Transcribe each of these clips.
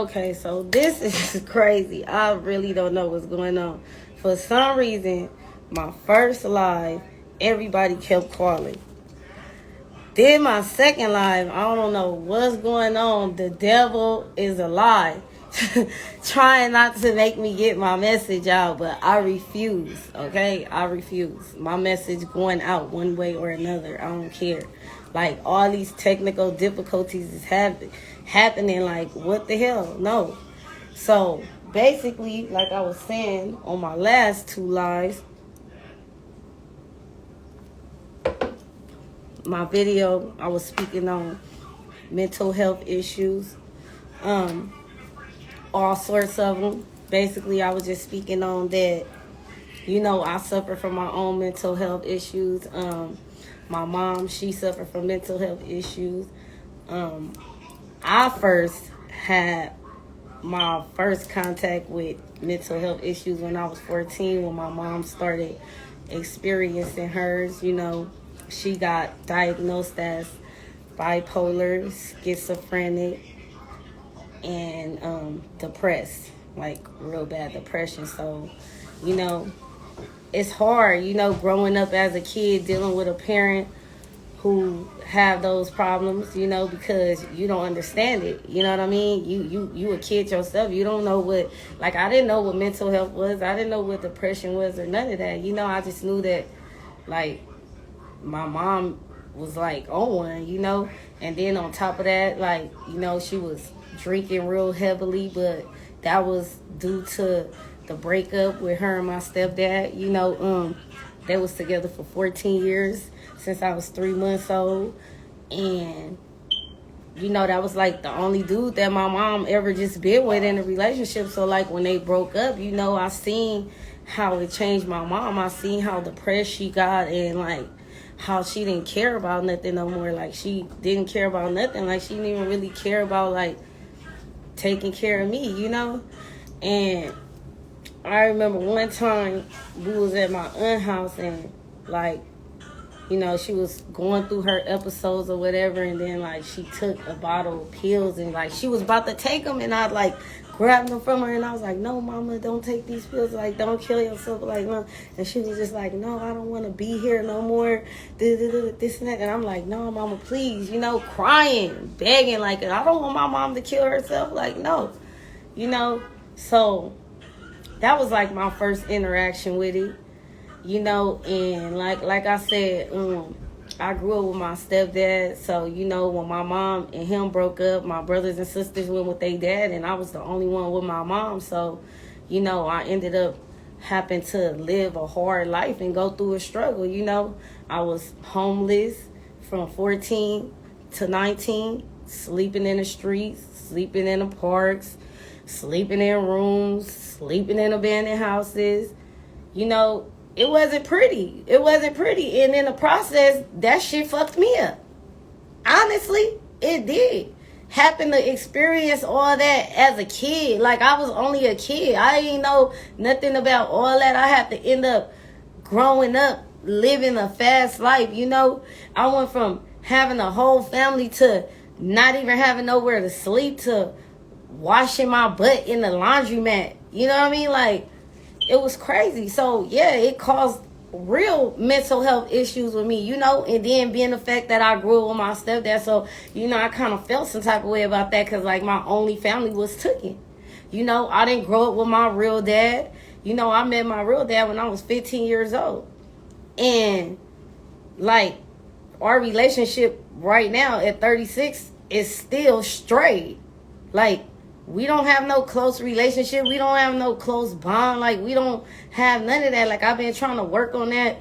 Okay, so this is crazy. I really don't know what's going on. For some reason, my first live, everybody kept calling. Then my second live, I don't know what's going on. The devil is a lie. Trying not to make me get my message out, but I refuse, okay? I refuse. My message going out one way or another. I don't care. Like, all these technical difficulties is happening. Like, what the hell? No. So, basically, like I was saying on my last two lives, my video, I was speaking on mental health issues. All sorts of them. Basically, I was just speaking on that, I suffer from my own mental health issues. My mom, she suffered from mental health issues. I first had my first contact with mental health issues when I was 14, when my mom started experiencing hers. She got diagnosed as bipolar, schizophrenic, and depressed, like real bad depression. So, it's hard, growing up as a kid, dealing with a parent who have those problems, because you don't understand it. You know what I mean? You a kid yourself. You don't know what, like, I didn't know what mental health was. I didn't know what depression was or none of that. I just knew that, like, my mom was, like, on one, and then on top of that, like, she was drinking real heavily, but that was due to the breakup with her and my stepdad. They was together for 14 years since I was 3 months old, and that was like the only dude that my mom ever just been with in a relationship. So like when they broke up, I seen how it changed my mom. I seen how depressed she got, and like how she didn't care about nothing no more. Like she didn't care about nothing. Like she didn't even really care about like taking care of me, And I remember one time we was at my aunt's house, and like, she was going through her episodes or whatever, and then like she took a bottle of pills, and like she was about to take them, and I like grabbed them from her, and I was like, no, mama, don't take these pills, like, don't kill yourself, like, no. And she was just like, no, I don't want to be here no more, this and that. And I'm like, no, mama, please, crying, begging, like, I don't want my mom to kill herself, like, no, so that was like my first interaction with it, and like I said, I grew up with my stepdad. So, when my mom and him broke up, my brothers and sisters went with their dad, and I was the only one with my mom. So, I ended up having to live a hard life and go through a struggle. I was homeless from 14 to 19, sleeping in the streets, sleeping in the parks, sleeping in rooms, sleeping in abandoned houses. It wasn't pretty. It wasn't pretty. And in the process, that shit fucked me up. Honestly, it did. Happened to experience all that as a kid. Like, I was only a kid. I didn't know nothing about all that. I had to end up growing up, living a fast life, I went from having a whole family to not even having nowhere to sleep to washing my butt in the laundromat. You know what I mean? Like, it was crazy. So, yeah, it caused real mental health issues with me, and then being the fact that I grew up with my stepdad. So, I kind of felt some type of way about that because, like, my only family was taken. I didn't grow up with my real dad. I met my real dad when I was 15 years old. And, like, our relationship right now at 36 is still straight. Like, we don't have no close relationship. We don't have no close bond. Like, we don't have none of that. Like, I've been trying to work on that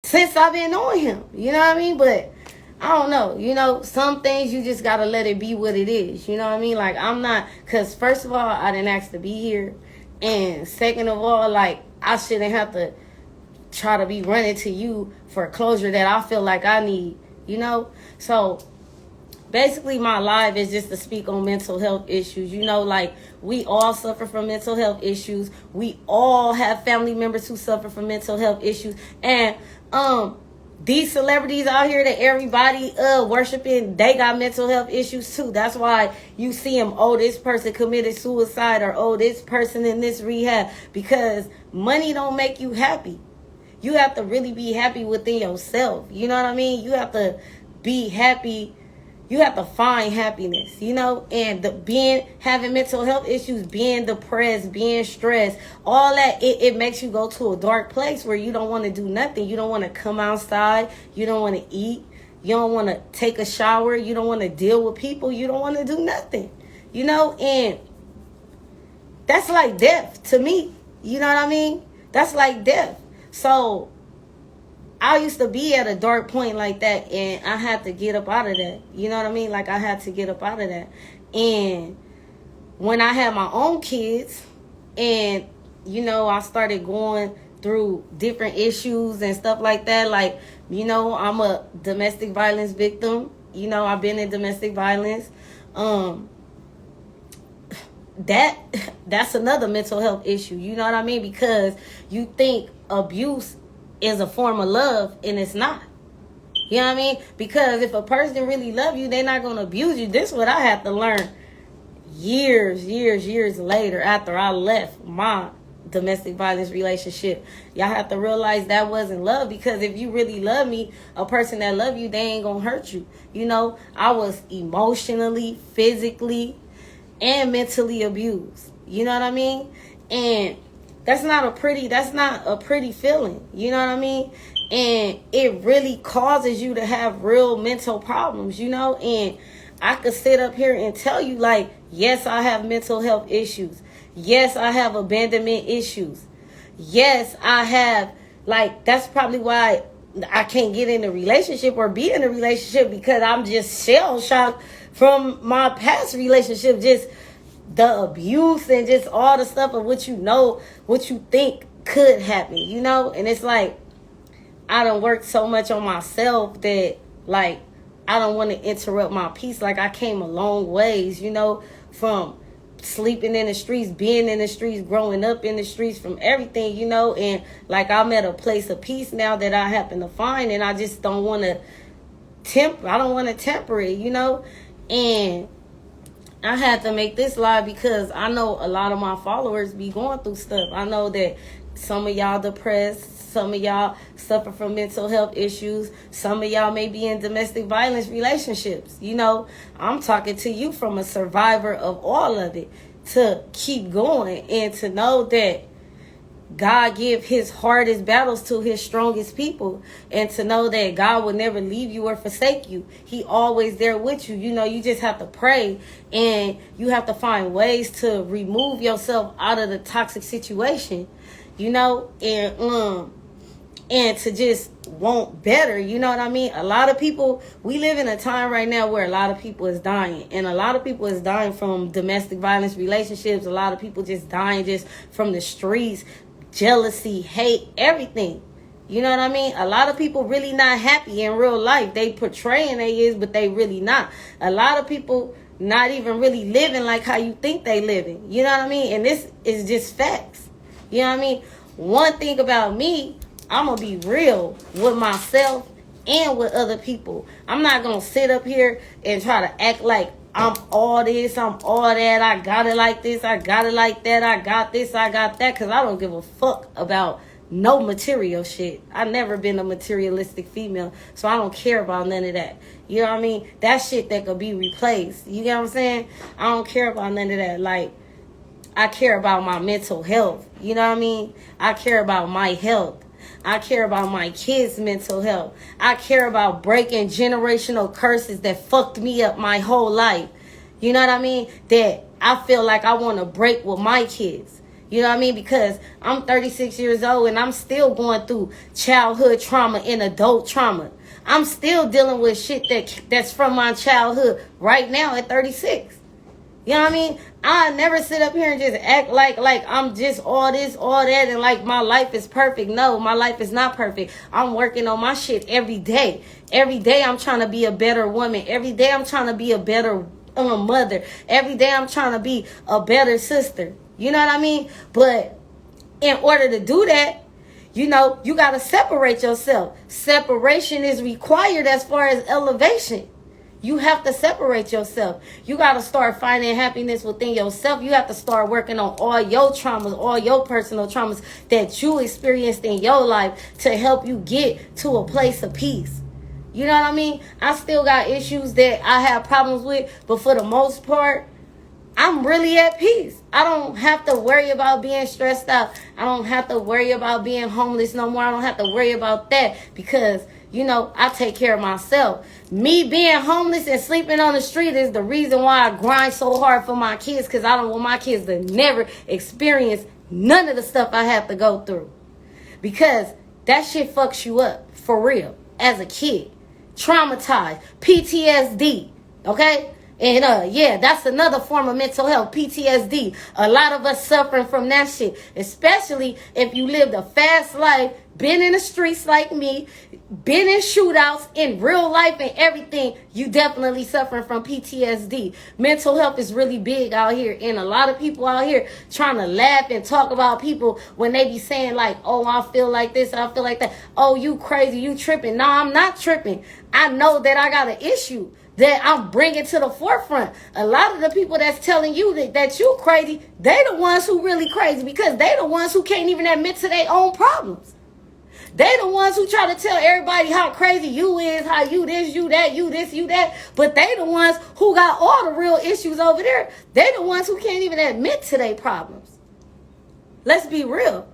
since I've been knowing him. You know what I mean? But I don't know. Some things you just got to let it be what it is. You know what I mean? Like, I'm not, because first of all, I didn't ask to be here. And second of all, like, I shouldn't have to try to be running to you for closure that I feel like I need, So basically, my live is just to speak on mental health issues. Like, we all suffer from mental health issues. We all have family members who suffer from mental health issues. And these celebrities out here that everybody worshiping, they got mental health issues too. That's why you see them, oh, this person committed suicide, or oh, this person in this rehab, because money don't make you happy. You have to really be happy within yourself. You know what I mean? You have to be happy. You have to find happiness, you know, and having mental health issues, being depressed, being stressed, all that, it makes you go to a dark place where you don't want to do nothing. You don't want to come outside. You don't want to eat. You don't want to take a shower. You don't want to deal with people. You don't want to do nothing, you know, and that's like death to me. You know what I mean? That's like death. So I used to be at a dark point like that, and I had to get up out of that. You know what I mean? Like, I had to get up out of that. And when I had my own kids, and, you know, I started going through different issues and stuff like that. Like, you know, I'm a domestic violence victim. You know, I've been in domestic violence. That's another mental health issue. You know what I mean? Because you think abuse is a form of love, and it's not. You know what I mean? Because if a person really love you, they're not going to abuse you. This is what I had to learn years later, after I left my domestic violence relationship. Y'all have to realize that wasn't love, because if you really love me, a person that love you, they ain't going to hurt you. You know, I was emotionally, physically, and mentally abused. You know what I mean? And that's not a pretty feeling. You know what I mean? And it really causes you to have real mental problems, you know? And I could sit up here and tell you, like, yes, I have mental health issues. Yes, I have abandonment issues. Yes, I have, like, that's probably why I can't get in a relationship or be in a relationship, because I'm just shell shocked from my past relationship, just the abuse and just all the stuff of what you think could happen, you know? And it's like, I done worked so much on myself that, like, I don't want to interrupt my peace. Like, I came a long ways, you know, from sleeping in the streets, being in the streets, growing up in the streets, from everything, you know? And, like, I'm at a place of peace now that I happen to find, and I just don't want to temper it, you know? And I had to make this live because I know a lot of my followers be going through stuff. I know that some of y'all depressed, some of y'all suffer from mental health issues, some of y'all may be in domestic violence relationships. You know, I'm talking to you from a survivor of all of it, to keep going and to know that God give his hardest battles to his strongest people, and to know that God will never leave you or forsake you. He always there with you. You know, you just have to pray, and you have to find ways to remove yourself out of the toxic situation, you know, and to just want better. You know what I mean? A lot of people, we live in a time right now where a lot of people is dying, and a lot of people is dying from domestic violence relationships. A lot of people just dying just from the streets, jealousy, hate, everything. You know what I mean? A lot of people really not happy in real life. They portraying they is, but they really not. A lot of people not even really living like how you think they living. You know what I mean? And this is just facts. You know what I mean? One thing about me, I'm going to be real with myself and with other people. I'm not going to sit up here and try to act like I'm all this, I'm all that, I got it like this, I got it like that, I got this, I got that, because I don't give a fuck about no material shit. I've never been a materialistic female, so I don't care about none of that. You know what I mean? That shit that could be replaced. You get what I'm saying? I don't care about none of that. Like, I care about my mental health. You know what I mean? I care about my health. I care about my kids' mental health. I care about breaking generational curses that fucked me up my whole life. You know what I mean? That I feel like I want to break with my kids. You know what I mean? Because I'm 36 years old and I'm still going through childhood trauma and adult trauma. I'm still dealing with shit that's from my childhood right now at 36. You know what I mean? I never sit up here and just act like I'm just all this, all that, and like my life is perfect. No, my life is not perfect. I'm working on my shit every day. Every day I'm trying to be a better woman. Every day I'm trying to be a better mother. Every day I'm trying to be a better sister. You know what I mean? But in order to do that, You know, you got to separate yourself. Separation is required as far as elevation. You have to separate yourself. You got to start finding happiness within yourself. You have to start working on all your traumas, all your personal traumas that you experienced in your life to help you get to a place of peace. You know what I mean? I still got issues that I have problems with, but for the most part, I'm really at peace. I don't have to worry about being stressed out. I don't have to worry about being homeless no more. I don't have to worry about that because, you know, I take care of myself. Me being homeless and sleeping on the street is the reason why I grind so hard for my kids, because I don't want my kids to never experience none of the stuff I have to go through. Because that shit fucks you up, for real, as a kid. Traumatized, PTSD, okay? And yeah, that's another form of mental health, PTSD. A lot of us suffering from that shit, especially if you lived a fast life, been in the streets like me, been in shootouts in real life and everything. You definitely suffering from PTSD. Mental health is really big out here, and a lot of people out here trying to laugh and talk about people when they be saying like, oh, I feel like this, I feel like that. Oh, you crazy, you tripping. No, I'm not tripping. I know that I got an issue that I'm bringing to the forefront. A lot of the people that's telling you that you crazy, they the ones who really crazy, because they the ones who can't even admit to their own problems. They the ones who try to tell everybody how crazy you is, how you this, you that, you this, you that. But they the ones who got all the real issues over there. They the ones who can't even admit to their problems. Let's be real.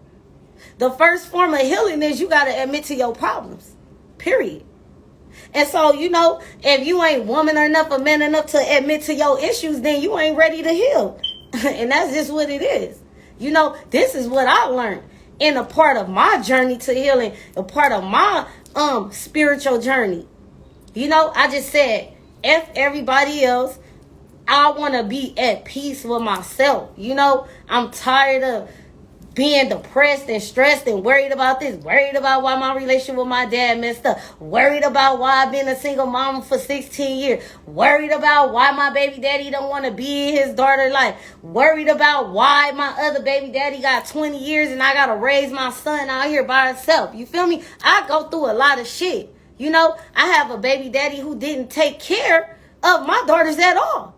The first form of healing is you got to admit to your problems. Period. And so, you know, if you ain't woman enough or man enough to admit to your issues, then you ain't ready to heal. And that's just what it is. You know, this is what I learned in a part of my journey to healing, a part of my spiritual journey. You know, I just said, F everybody else. I want to be at peace with myself. You know, I'm tired of being depressed and stressed and worried about this, worried about why my relationship with my dad messed up, worried about why I've been a single mom for 16 years, worried about why my baby daddy don't want to be in his daughter's life, worried about why my other baby daddy got 20 years and I got to raise my son out here by himself. You feel me? I go through a lot of shit. You know, I have a baby daddy who didn't take care of my daughters at all.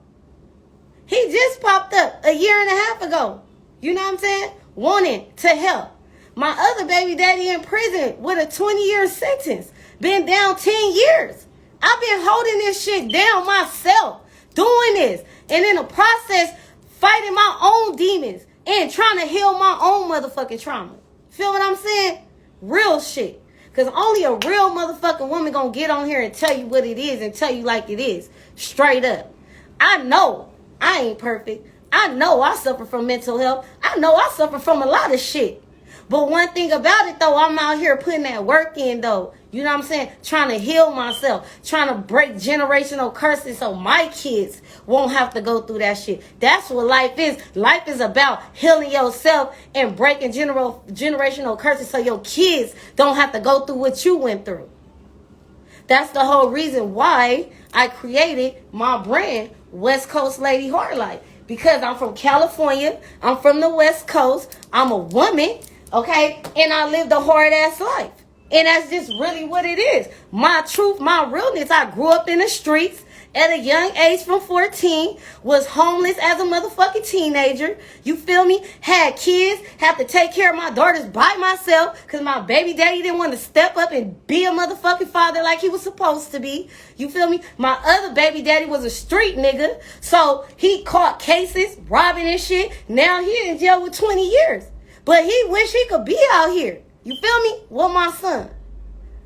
He just popped up a year and a half ago. You know what I'm saying? Wanting to help. My other baby daddy in prison with a 20-year sentence. Been down 10 years. I've been holding this shit down myself. Doing this. And in the process, fighting my own demons. And trying to heal my own motherfucking trauma. Feel what I'm saying? Real shit. Because only a real motherfucking woman gonna get on here and tell you what it is and tell you like it is. Straight up. I know I ain't perfect. I know I suffer from mental health. I know I suffer from a lot of shit. But one thing about it, though, I'm out here putting that work in, though. You know what I'm saying? Trying to heal myself. Trying to break generational curses so my kids won't have to go through that shit. That's what life is. Life is about healing yourself and breaking generational curses so your kids don't have to go through what you went through. That's the whole reason why I created my brand, West Coast Lady Hard Life. Because I'm from California, I'm from the West Coast, I'm a woman, okay? And I lived a hard-ass life. And that's just really what it is. My truth, my realness, I grew up in the streets at a young age from 14, was homeless as a motherfucking teenager, you feel me? Had kids, had to take care of my daughters by myself because my baby daddy didn't want to step up and be a motherfucking father like he was supposed to be, you feel me? My other baby daddy was a street nigga, so he caught cases, robbing and shit. Now he in jail with 20 years. But he wish he could be out here, you feel me, with my son.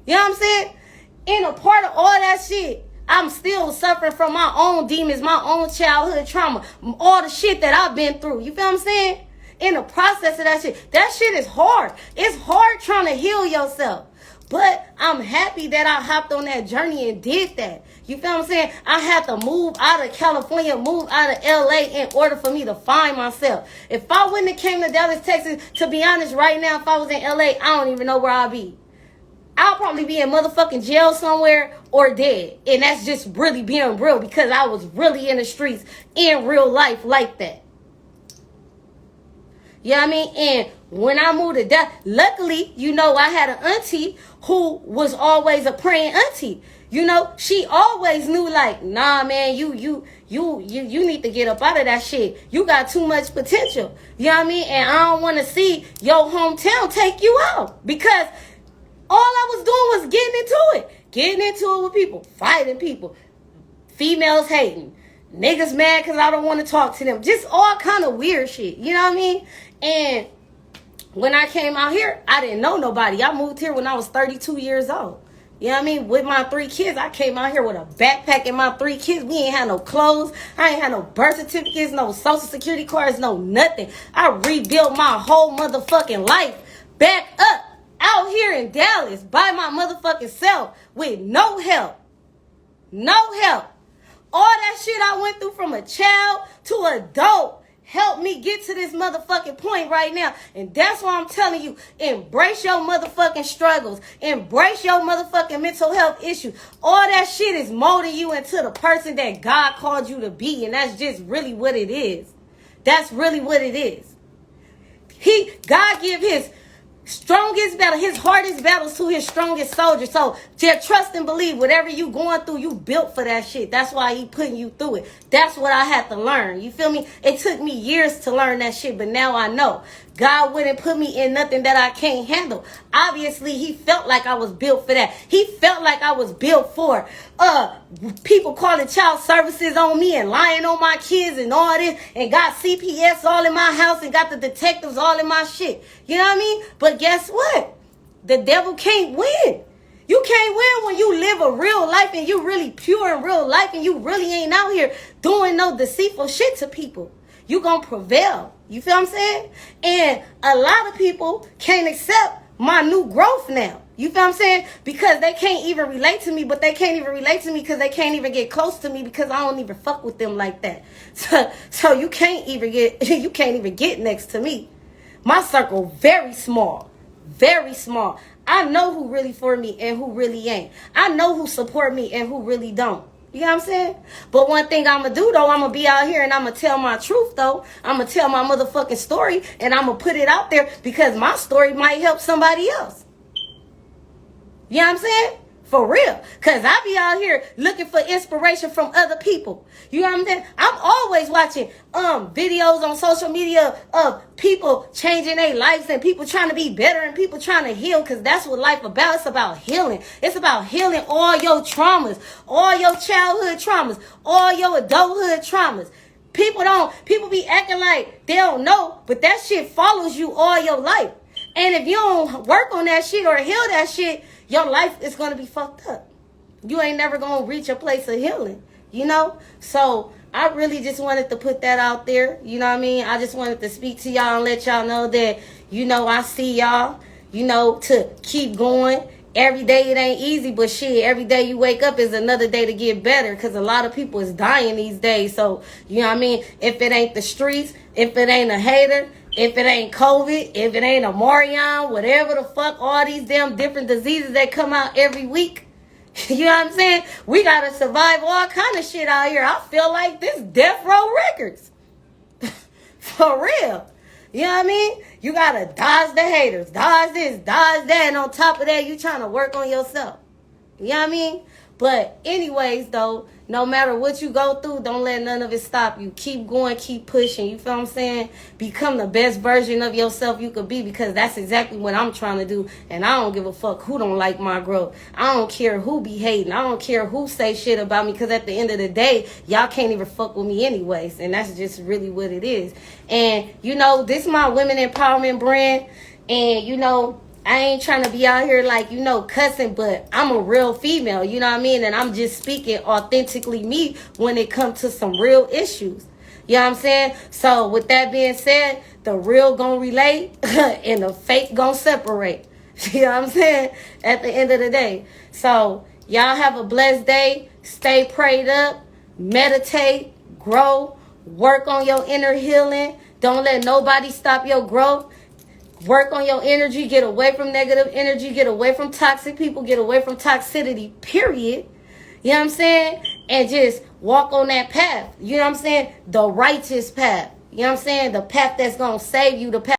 You know what I'm saying? And a part of all that shit, I'm still suffering from my own demons, my own childhood trauma, all the shit that I've been through. You feel what I'm saying? In the process of that shit is hard. It's hard trying to heal yourself. But I'm happy that I hopped on that journey and did that. You feel what I'm saying? I had to move out of California, move out of LA in order for me to find myself. If I wouldn't have came to Dallas, Texas, to be honest, right now, if I was in LA, I don't even know where I'd be. I'll probably be in motherfucking jail somewhere or dead. And that's just really being real because I was really in the streets in real life like that. You know what I mean? And When I moved to Dallas, luckily, I had an auntie who was always a praying auntie. She always knew, like, nah, man, you need to get up out of that shit. You got too much potential. You know what I mean? And I don't want to see your hometown take you out, because all I was doing was getting into it with people, fighting people, females hating, niggas mad because I don't want to talk to them, just all kind of weird shit. You know what I mean? And when I came out here, I didn't know nobody. I moved here when I was 32 years old. You know what I mean? With my 3 kids, I came out here with a backpack and my 3 kids. We ain't had no clothes. I ain't had no birth certificates, no social security cards, no nothing. I rebuilt my whole motherfucking life back up out here in Dallas by my motherfucking self with no help. No help. All that shit I went through from a child to adult helped me get to this motherfucking point right now. And that's why I'm telling you, embrace your motherfucking struggles. Embrace your motherfucking mental health issues. All that shit is molding you into the person that God called you to be. And that's just really what it is. That's really what it is. God give his strongest battle, his hardest battles to his strongest soldiers. So just trust and believe whatever you going through, you built for that shit. That's why he putting you through it. That's what I had to learn. You feel me? It took me years to learn that shit, but now I know. God wouldn't put me in nothing that I can't handle. Obviously, he felt like I was built for that. He felt like I was built for people calling child services on me and lying on my kids and all this, and got CPS all in my house and got the detectives all in my shit. You know what I mean? But guess what? The devil can't win. You can't win when you live a real life and you really pure in real life and you really ain't out here doing no deceitful shit to people. You gonna prevail. You feel what I'm saying? And a lot of people can't accept my new growth now. You feel what I'm saying? Because they can't even relate to me, but they can't even relate to me because they can't even get close to me because I don't even fuck with them like that. So you can't even get next to me. My circle very small. Very small. I know who really for me and who really ain't. I know who support me and who really don't. You know what I'm saying? But one thing I'm going to do, though, I'm going to be out here and I'm going to tell my truth, though. I'm going to tell my motherfucking story and I'm going to put it out there because my story might help somebody else. You know what I'm saying? For real. Because I be out here looking for inspiration from other people. You know what I'm saying? I'm always watching videos on social media of people changing their lives and people trying to be better and people trying to heal, because that's what life about. It's about healing. It's about healing all your traumas, all your childhood traumas, all your adulthood traumas. People be acting like they don't know, but that shit follows you all your life. And if you don't work on that shit or heal that shit, your life is going to be fucked up. You ain't never going to reach a place of healing, you know? So I really just wanted to put that out there, you know what I mean? I just wanted to speak to y'all and let y'all know that, I see y'all, to keep going. Every day it ain't easy, but shit, every day you wake up is another day to get better, because a lot of people is dying these days. So, you know what I mean? If it ain't the streets, if it ain't a hater, if it ain't COVID, if it ain't a Marion, whatever the fuck, all these damn different diseases that come out every week, you know what I'm saying? We gotta survive all kind of shit out here. I feel like this Death Row Records. For real. You know what I mean? You gotta dodge the haters, dodge this, dodge that, and on top of that, you trying to work on yourself. You know what I mean? But anyways, though, no matter what you go through, don't let none of it stop you. Keep going, keep pushing. You feel what I'm saying? Become the best version of yourself you could be, because that's exactly what I'm trying to do. And I don't give a fuck who don't like my growth. I don't care who be hating. I don't care who say shit about me, because at the end of the day, y'all can't even fuck with me anyways. And that's just really what it is. And, this is my women empowerment brand. And, I ain't trying to be out here like, cussing, but I'm a real female, you know what I mean? And I'm just speaking authentically me when it comes to some real issues. You know what I'm saying? So with that being said, the real gonna relate and the fake gonna separate. You know what I'm saying? At the end of the day. So y'all have a blessed day. Stay prayed up. Meditate. Grow. Work on your inner healing. Don't let nobody stop your growth. Work on your energy. Get away from negative energy. Get away from toxic people. Get away from toxicity, period. You know what I'm saying? And just walk on that path. You know what I'm saying? The righteous path. You know what I'm saying? The path that's going to save you. The path